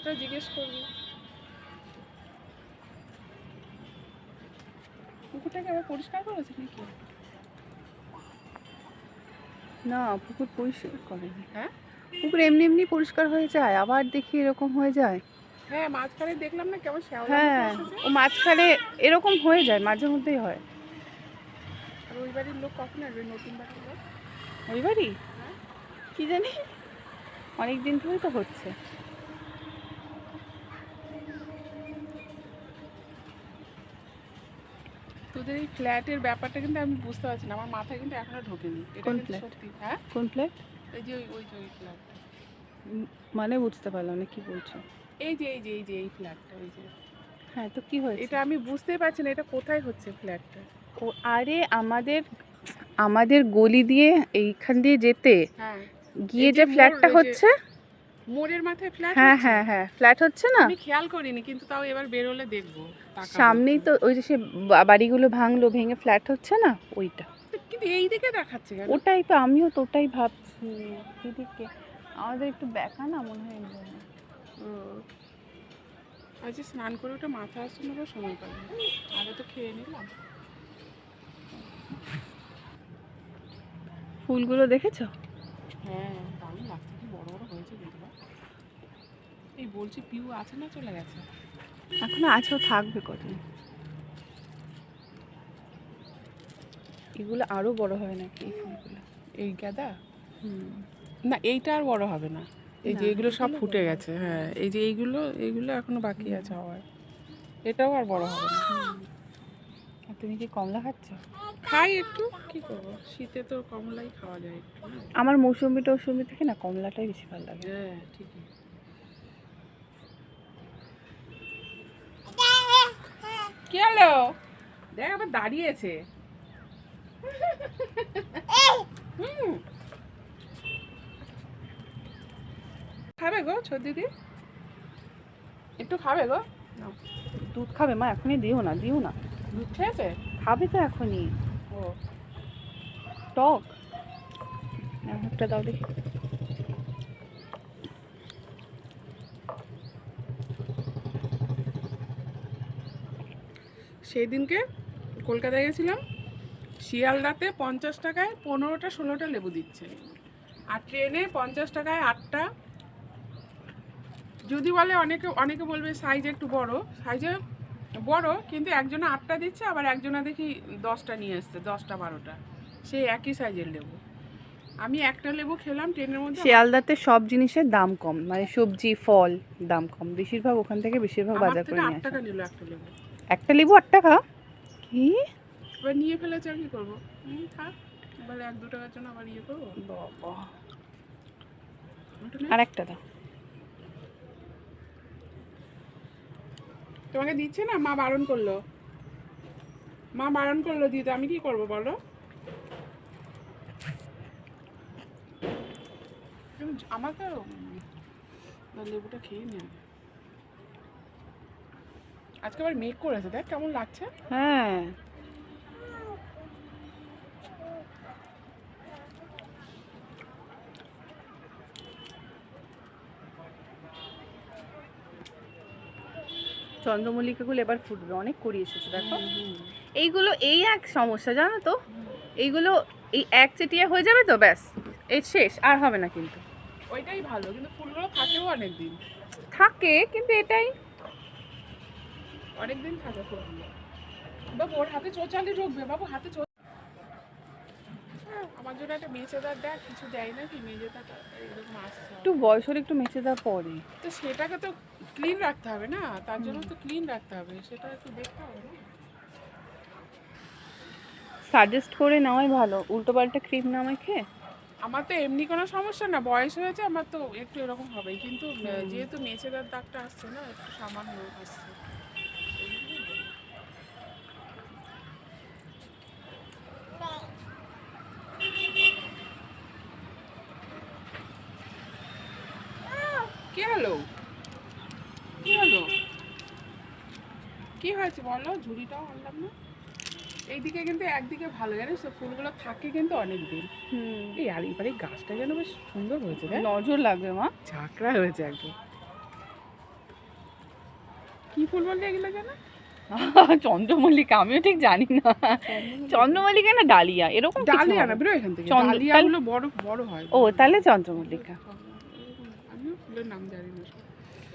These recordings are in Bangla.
কথাটা জিজ্ঞেস করবি। পুকুরটাকে আবার পরিষ্কার করেছে নাকি? না, পুকুর পরিষ্কার করেনি। হ্যাঁ পুকুর এমনি এমনি পরিষ্কার হয়ে যায়, আবার দেখি এরকম হয়ে যায়। হ্যাঁ, মাঝখানে দেখলাম না কেমন শ্যাওলা মতো হ্যাঁ, এসেছে। ও মাঝখানে এরকম হয়ে যায়, মাঝে মধ্যেই হয়। আর ওই বাড়ির লোক কখন আসবে, নতুন বাড়ির লোক? ওই বাড়ি হ্যাঁ কি জানি, অনেক দিন ধরেই তো হচ্ছে। তোদের এই ফ্ল্যাটের ব্যাপারটা কিন্তু আমি বুঝতে পারছি না, আমার মাথায় কিন্তু এখনো ঢোকেনি। এটা কোন কিন্তু ফ্ল্যাট? সত্যি। হ্যাঁ, কোন ফ্ল্যাট? এই যে ওই ফ্ল্যাটটা, মানে বুঝতে পারলাম না কি বলছো। এই যে এই ফ্ল্যাটটা, ওই যে। হ্যাঁ, তো কি হয়েছে? এটা আমি বুঝতেই পারছি না, এটা কোথায় হচ্ছে ফ্ল্যাটটা। ও আরে, আমাদের আমাদের গলি দিয়ে এইখান দিয়ে যেতে হ্যাঁ, গিয়ে এই যে মোড়, ফ্ল্যাটটা এই যে হচ্ছে। মোড়ের মাথায় ফ্ল্যাট হ্যাঁ হচ্ছে। হ্যাঁ হ্যাঁ, ফ্ল্যাট হচ্ছে না। আমি খেয়াল করিনি, কিন্তু তাও এবার বেরোলে দেখবো, তাকাবো সামনেই একটু। তো ওই যে সে বাড়িগুলো ভাঙলো, ভেঙে ফ্ল্যাট হচ্ছে না ওইটা। কিন্তু এই দিকে দেখাচ্ছে কেন? ওটাই তো, আমিও তো ওটাই ভাবছি। দিদিকে আমাদের একটু দেখা না মনে হয় এই জন্য। আজ স্নান করে ওটা মাথা আসছে না, সময় পাবে। আগে তো খেয়ে নিলাম। ফুলগুলো দেখেছো? হ্যাঁ, দারুণ লাগছে, কি বড় বড় হয়েছে কিন্তু বা। এই বলছি, পিউ আছে না চলে গেছে? এখনো আছেও, থাকবে কদিন। এগুলো আরো বড় হয় নাকি এই ফুলগুলো? এই গাঁদা হুম। না, এইটা আর বড় হবে না। এই যে না, এগুলো সব এগুলো ফুটে বড় গেছে। হ্যাঁ, এই যে এইগুলো এখনো বাকি আছে হওয়ার। এটাও আর বড় হবে না। আর তুমি কি কমলা খাচ্ছ? খাই একটু, কি করবো, শীতে তো কমলাই খাওয়া যায় একটু না। আমার মৌসুমি টৌসুমি থেকে না কমলাটাই বেশি ভালো লাগে। হ্যাঁ ঠিকই। কি হলো? দেখ আবার দাঁড়িয়েছে। হুম, খাবে গো ছোট দিদি? একটু খাবে গো? নাও। দুধ খাবে মা? এখনই দিও না, দিও না। দুধ খেয়েছে? খাবে তো এখনই। ও, টক একটা দাও দেখি। সেই দিনকে কলকাতায় গেছিলাম, শিয়ালদাতে 50 টাকায় 15টা 16টা লেবু দিচ্ছে, আর ট্রেনে 50 টাকায় 8টা। যদি বলে, অনেকে অনেকে বলবে সাইজ একটু বড়, সাইজে বড়, কিন্তু একজনে 8টা দিচ্ছে, আবার একজনে দেখি 10টা নিয়ে এসছে, 10টা 12টা, সেই একই সাইজের লেবু। আমি একটা লেবু খেলাম ট্রেনের মধ্যে। শিয়ালদাতে সব জিনিসের দাম কম, মানে সবজি ফল দাম কম, বেশিরভাগ ওখান থেকে বেশিরভাগ আমার বাজার থেকে করে 8 নিয়ে আসে। টাকা নিল একটা লেবু। একটা লেবু 8 টাকা? কি? এবার নিয়ে ফেলেছে, আর কি করবো, থাক। এবার 1-2 টাকার জন্য আবার ইয়ে করবো। বাবা, ওটা নে। আর একটা দাও। তোমাকে দিচ্ছে না, মা বারণ করলো, মা বারণ করলো দিতে, আমি কি করবো বলো? আমাকে লেবুটা খেয়ে নি আগে। আজকে আবার মেঘ করেছে, দেখ কেমন লাগছে। হ্যাঁ, চন্দ্রমল্লিকাগুলো এবার ফুটবে, অনেক করি এসেছে দেখো। এইগুলো এই এক সমস্যা জানো তো, এইগুলো এই এক চেটিয়া হয়ে যাবে তো ব্যাস, এই শেষ, আর হবে না। কিন্তু ওইটাই ভালো, কিন্তু ফুলগুলো থাকেও অনেক দিন। থাকে, কিন্তু এটাই অনেক দিন থাকে ফুলগুলো। বাবু ওর হাতে চোচালি ঢুকবে, বাবু হাতে আমার জন্য একটা মেচেদার দেখ, কিছু দেয় না কি মেজেদাটা এরকম আসছে। একটু বয়স হলে একটু মেচে দেওয়া পরে। তো সেটাকে তো ক্লিন রাখতে হবে না, তার জন্য তো ক্লিন রাখতে হবে, সেটা একটু দেখতে হবে না। সাজেস্ট করে নেওয়াই ভালো, উল্টো পাল্টা ক্রিম না মেখে। আমার তো এমনি কোনো সমস্যা না, বয়স হয়েছে, আমার তো একটু এরকম হবেই, কিন্তু যেহেতু মেচেদার দাগটা আসছে না, একটু সামান্য আসছে। কি হলো? কি হলো? কি হয়েছে বলো? ঝুড়িটাও আনলাম না। এইদিকে কিন্তু একদিকে ভালো, জানিস তো, ফুলগুলো থাকে কিন্তু অনেক দিন। এই আর এবারে গাছটা যেন বেশ সুন্দর হয়েছে, দেখ নজর লাগবে মা। ঝাঁকড়া হয়েছে একদম। কি ফুল বললি এগুলো জানো? চন্দ্রমল্লিকা, আমিও ঠিক জানি না। চন্দ্রমল্লিকা না ডালিয়া, এরকম কিছু ডালিয়া না, হবে। বেরো এখান থেকে। চন্দ্র- ডালিয়াগুলো বড় বড় হয়। ও তাহলে চন্দ্রমল্লিকা। আমিও ফুলের নাম জানি না।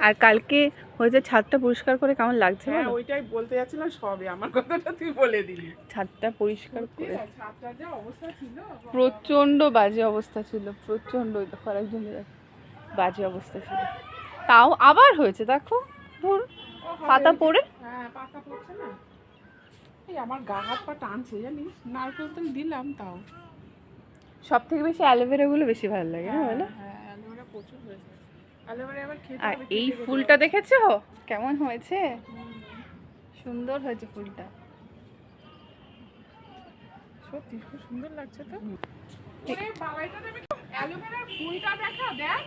আর কালকে হয়েছে ছাদটা পরিষ্কার করে কেমন লাগছে হ্যাঁ বলো? ওইটাই বলতে যাচ্ছিলাম, সবে আমার কথাটা তুই বলে দিলি। ছাদটা পরিষ্কার করে ছাদটার যা অবস্থা ছিল, প্রচন্ড বাজে অবস্থা ছিল, প্রচন্ড। দেখো আরেকজন বাজে অবস্থা ছিল, তাও আবার হয়েছে দেখো, ধর পাতা পড়ে। হ্যাঁ পাতা পড়ছে না। এই আমার গা হাত পা টানছে জানিস, নারকেল তেল দিলাম তাও। সব থেকে বেশি অ্যালোভেরা গুলো বেশি ভালো লাগে না বলো? হ্যাঁ অ্যালোভেরা প্রচুর হয়েছে। অ্যালোভেরা আবার খেতে আর হবে, এই কেটে কেটে ফুলটা দেখেছো কেমন হয়েছে? সুন্দর হয়েছে ফুলটা। সত্যি খুব সুন্দর লাগছে তো। ওরে বাবা, এটা দেবে অ্যালোভেরার ফুলটা দেখা, দেখ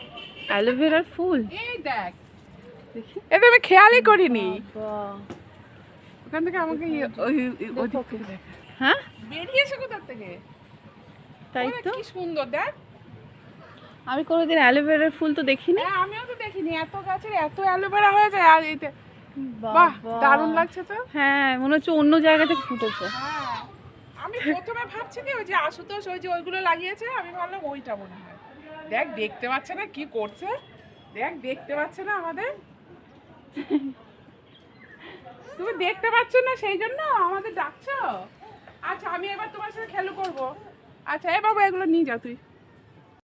অ্যালোভেরার ফুল এই দেখ। দেখি। এটা আমি খেয়ালই করিনি। বাহ। ওখান থেকে আমাকে ওদিক থেকে দেখা হ্যাঁ বেরিয়েছে কোথা থেকে। তাই ওরে তো, কি সুন্দর দেখ। আমি কোনোদিন অ্যালোভেরার ফুল তো দেখিনি। হ্যাঁ আমিও তো দেখিনি, এত গাছের এত অ্যালোভেরা হয়ে যায়। আর এতে বাহ দারুণ লাগছে তো। হ্যাঁ মনে হচ্ছে অন্য জায়গা থেকে ফুটেছে। হ্যাঁ আমি প্রথমে ভাবছি কি ওই যে আশুতোষ ওই যে ওইগুলো লাগিয়েছে, আমি ভাবলাম ওইটা মনে হয়। দেখ দেখতে পাচ্ছে না কি করছে, দেখ দেখতে পাচ্ছে না আমাদের। তুমি দেখতে পাচ্ছ না সেই জন্য আমাদের ডাকছো। আচ্ছা আমি এবার তোমার সাথে খেলো করবো। আচ্ছা এ বাবু এগুলো নিয়ে যাও তুই।